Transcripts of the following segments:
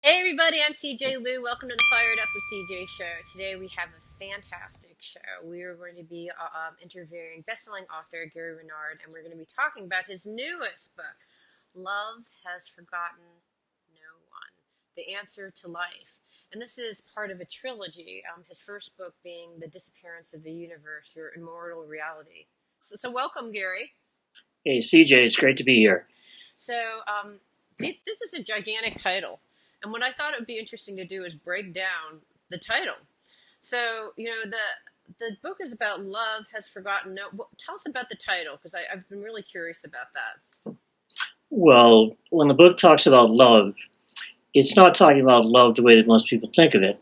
Hey everybody, I'm CJ Lou. Welcome to the Fired Up with CJ show. Today we have a fantastic show. We are going to be interviewing best-selling author Gary Renard, and we're going to be talking about his newest book, Love Has Forgotten No One, The Answer to Life. And this is part of a trilogy, his first book being The Disappearance of the Universe, Your Immortal Reality. So welcome, Gary. Hey, CJ, it's great to be here. So this is a gigantic title. And what I thought it would be interesting to do is break down the title. So, the book is about love has forgotten no. Well, tell us about the title, because I've been really curious about that. Well, when the book talks about love, it's not talking about love the way that most people think of it.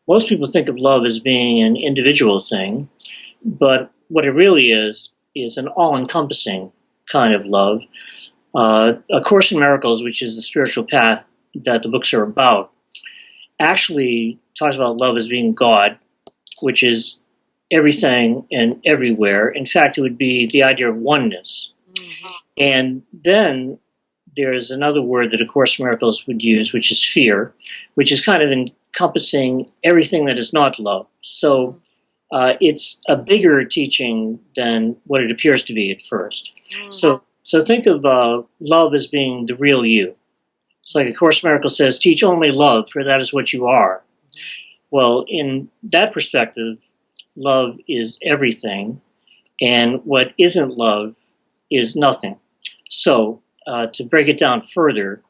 Most people think of love as being an individual thing, but what it really is an all-encompassing kind of love. A Course in Miracles, which is the spiritual path that the books are about, actually talks about love as being God, which is everything and everywhere. In fact, it would be the idea of oneness. Mm-hmm. And then there's another word that A Course in Miracles would use, which is fear, which is kind of encompassing everything that is not love. So it's a bigger teaching than what it appears to be at first. Mm-hmm. So think of love as being the real you. It's like A Course in Miracles says, teach only love, for that is what you are. Well, in that perspective, love is everything, and what isn't love is nothing. So, to break it down further,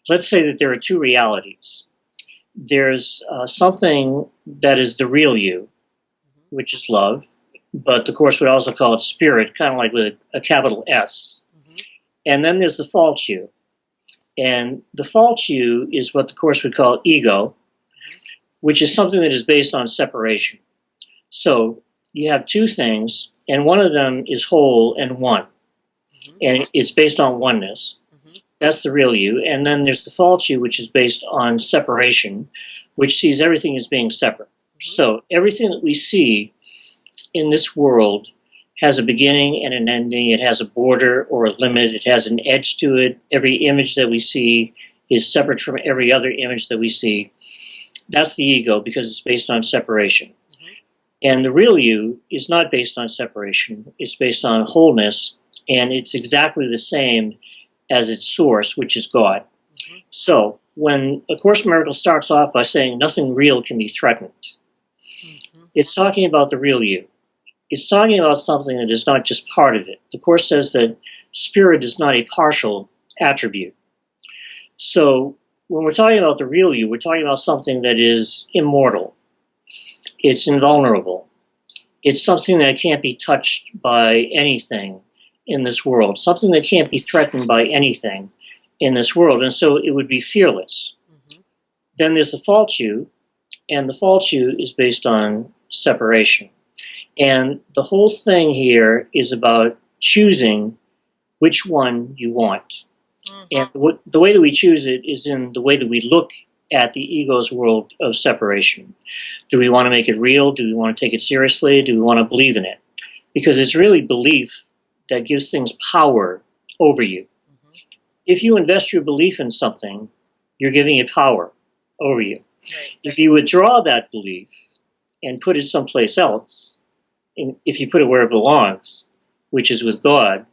let's say that there are two realities. There's something that is the real you, which is love, but the Course would also call it spirit, kind of like with a capital S. Mm-hmm. And then there's the false you. And the false you is what the Course would call ego, which is something that is based on separation. So you have two things, and one of them is whole and one. Mm-hmm. And it's based on oneness. Mm-hmm. That's the real you. And then there's the false you, which is based on separation, which sees everything as being separate. Mm-hmm. So everything that we see in this world has a beginning and an ending. It has a border or a limit. It has an edge to it. Every image that we see is separate from every other image that we see. That's the ego, because it's based on separation. Mm-hmm. And the real you is not based on separation. It's based on wholeness, and it's exactly the same as its source, which is God. Mm-hmm. So when A Course in Miracles starts off by saying nothing real can be threatened, mm-hmm. It's talking about the real you. It's talking about something that is not just part of it. The Course says that spirit is not a partial attribute. So when we're talking about the real you, we're talking about something that is immortal. It's invulnerable. It's something that can't be touched by anything in this world, something that can't be threatened by anything in this world, and so it would be fearless. Mm-hmm. Then there's the false you, and the false you is based on separation. And the whole thing here is about choosing which one you want. Mm-hmm. And the way that we choose it is in the way that we look at the ego's world of separation. Do we want to make it real? Do we want to take it seriously? Do we want to believe in it? Because it's really belief that gives things power over you. Mm-hmm. If you invest your belief in something, you're giving it power over you. Right. If you withdraw that belief and put it someplace else, if you put it where it belongs, which is with God,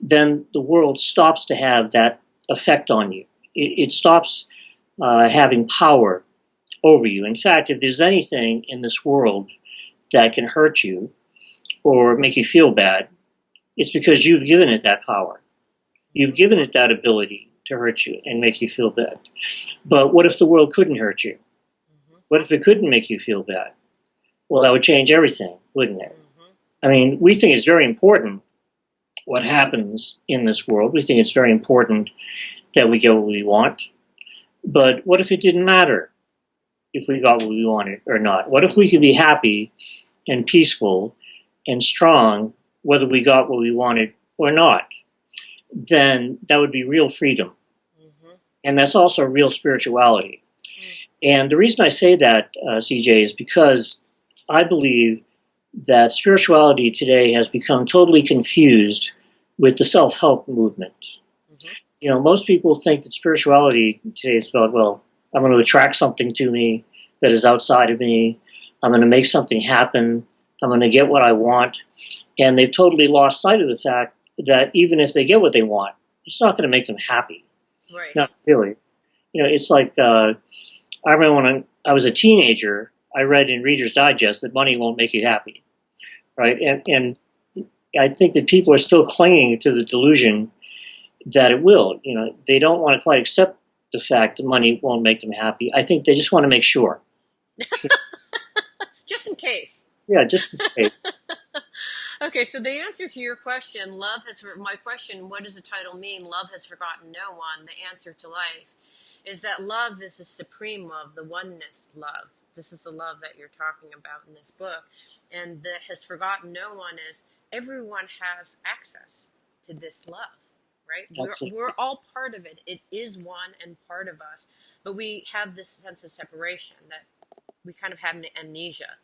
then the world stops to have that effect on you. It stops having power over you. In fact, if there's anything in this world that can hurt you or make you feel bad, it's because you've given it that power. You've given it that ability to hurt you and make you feel bad. But what if the world couldn't hurt you? Mm-hmm. What if it couldn't make you feel bad? Well, that would change everything, wouldn't it? Mm-hmm. I mean, we think it's very important what happens in this world. We think it's very important that we get what we want. But what if it didn't matter if we got what we wanted or not? What if we could be happy and peaceful and strong whether we got what we wanted or not? Then that would be real freedom. Mm-hmm. And that's also real spirituality. Mm-hmm. And the reason I say that, CJ, is because I believe that spirituality today has become totally confused with the self-help movement. Mm-hmm. You know, most people think that spirituality today is about, well, I'm going to attract something to me that is outside of me. I'm going to make something happen. I'm going to get what I want. And they've totally lost sight of the fact that even if they get what they want, it's not going to make them happy. Right. Not really. It's like I remember when I was a teenager, I read in Reader's Digest that money won't make you happy, right? And I think that people are still clinging to the delusion that it will. They don't want to quite accept the fact that money won't make them happy. I think they just want to make sure. Just in case. Yeah, just in case. Okay, so the answer to your question, my question, what does the title mean? Love has forgotten no one. The answer to life is that love is the supreme love, the oneness love. This is the love that you're talking about in this book. And that has forgotten no one is everyone has access to this love, right? We're all part of it. It is one and part of us. But we have this sense of separation that we kind of have amnesia.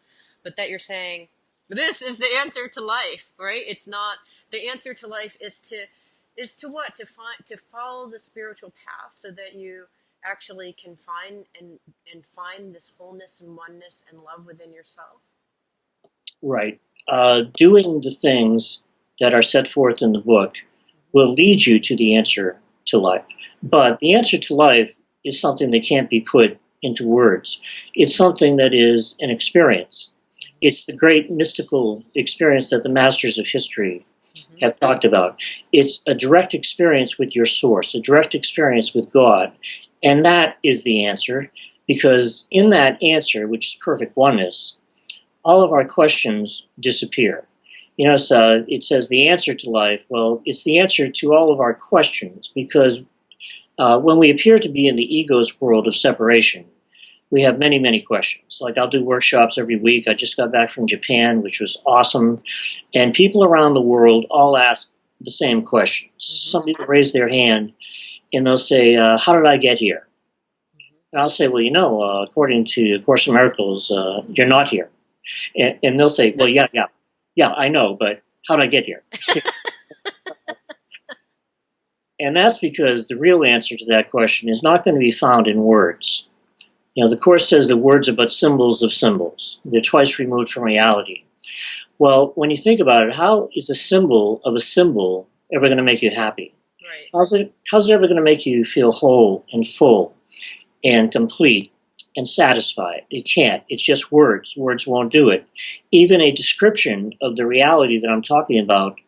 But that you're saying, this is the answer to life, right? It's not, the answer to life is to what? To follow the spiritual path so that you actually can find and find this wholeness and oneness and love within yourself. Right. Doing the things that are set forth in the book will lead you to the answer to life. But the answer to life is something that can't be put into words. It's something that is an experience. It's the great mystical experience that the masters of history have talked about. It's a direct experience with your source, a direct experience with God. And that is the answer, because in that answer, which is perfect oneness, all of our questions disappear. So it says the answer to life. Well, it's the answer to all of our questions, because when we appear to be in the ego's world of separation, we have many, many questions. Like, I'll do workshops every week. I just got back from Japan, which was awesome. And people around the world all ask the same questions. Somebody will raise their hand and they'll say, how did I get here? And I'll say, well, according to A Course in Miracles, you're not here. And they'll say, well, yeah, I know, but how did I get here? And that's because the real answer to that question is not going to be found in words. The Course says that words are but symbols of symbols. They're twice removed from reality. Well, when you think about it, how is a symbol of a symbol ever going to make you happy? Right. How's it ever going to make you feel whole and full and complete and satisfied? It can't. It's just words. Words won't do it. Even a description of the reality that I'm talking about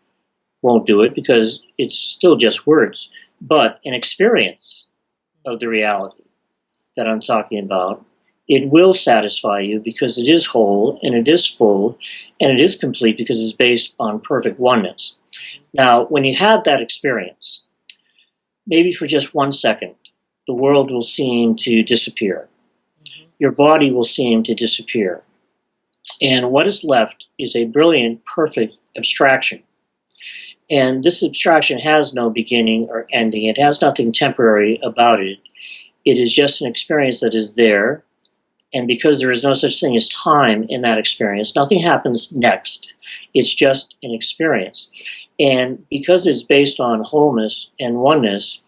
won't do it, because it's still just words. But an experience of the reality that I'm talking about, it will satisfy you, because it is whole and it is full and it is complete, because it's based on perfect oneness. Now, when you have that experience, maybe for just 1 second, the world will seem to disappear. Your body will seem to disappear. And what is left is a brilliant, perfect abstraction. And this abstraction has no beginning or ending. It has nothing temporary about it. It is just an experience that is there. And because there is no such thing as time in that experience, nothing happens next. It's just an experience. And because it's based on wholeness and oneness,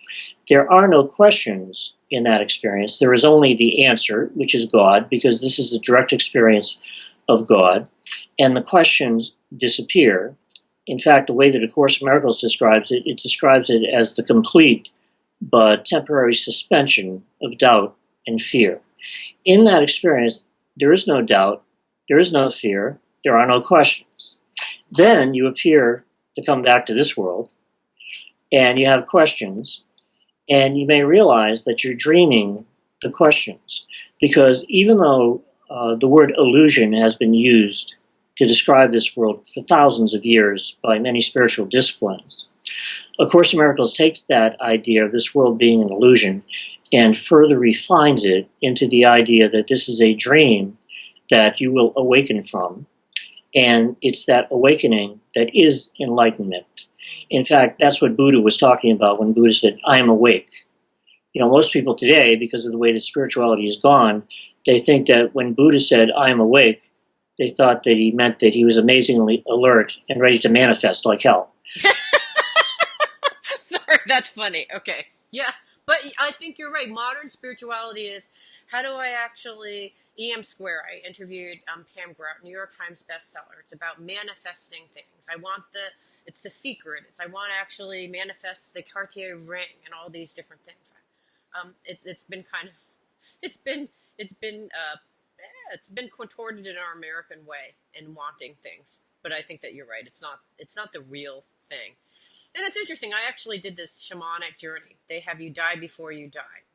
there are no questions in that experience. There is only the answer, which is God, because this is a direct experience of God. And the questions disappear. In fact, the way that A Course in Miracles describes it, it describes it as the complete but temporary suspension of doubt and fear. In that experience, there is no doubt, there is no fear, there are no questions. Then you appear to come back to this world, and you have questions, and you may realize that you're dreaming the questions, because even though the word illusion has been used to describe this world for thousands of years by many spiritual disciplines, A Course in Miracles takes that idea of this world being an illusion and further refines it into the idea that this is a dream that you will awaken from, and it's that awakening that is enlightenment. In fact, that's what Buddha was talking about when Buddha said, I am awake. Most people today, because of the way that spirituality is gone, they think that when Buddha said, I am awake, they thought that he meant that he was amazingly alert and ready to manifest like hell. Sorry, that's funny. Okay. Yeah. But I think you're right. Modern spirituality is how do I actually EM Square. I interviewed Pam Grout, New York Times bestseller. It's about manifesting things. It's the secret. It's I want to actually manifest the Cartier ring and all these different things. It's been kind of it's been it's been it's been contorted in our American way in wanting things. But I think that you're right. It's not the real thing. And it's interesting. I actually did this shamanic journey. They have you die before you die.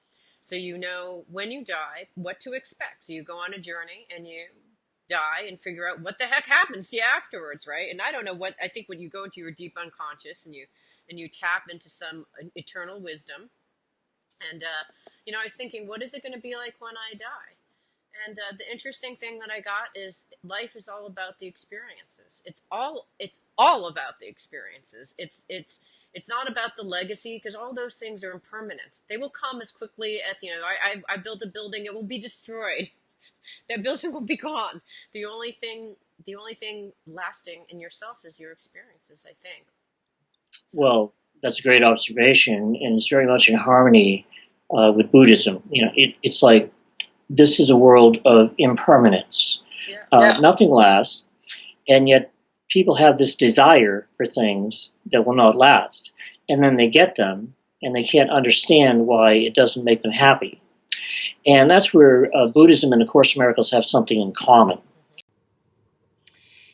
So you know when you die what to expect. So you go on a journey and you die and figure out what the heck happens to you afterwards, right? And I don't know what I think when you go into your deep unconscious and you tap into some eternal wisdom. And I was thinking, what is it going to be like when I die? And the interesting thing that I got is life is all about the experiences. It's all about the experiences. It's not about the legacy because all those things are impermanent. They will come as quickly as I built a building, it will be destroyed. That building will be gone. The only thing lasting in yourself is your experiences, I think. So, Well, that's a great observation, and it's very much in harmony with Buddhism. It's like this is a world of impermanence. yeah. Nothing lasts, and yet people have this desire for things that will not last, and then they get them, and they can't understand why it doesn't make them happy. And that's where Buddhism and the Course in Miracles have something in common.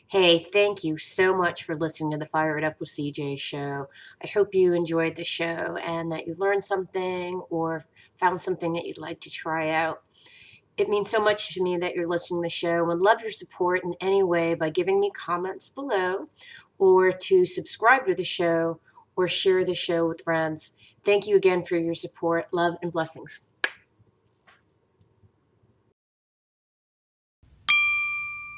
Hey, thank you so much for listening to the Fire It Up with CJ show. I hope you enjoyed the show and that you learned something or found something that you'd like to try out. It means so much to me that you're listening to the show and love your support in any way by giving me comments below or to subscribe to the show or share the show with friends. Thank you again for your support. Love and blessings.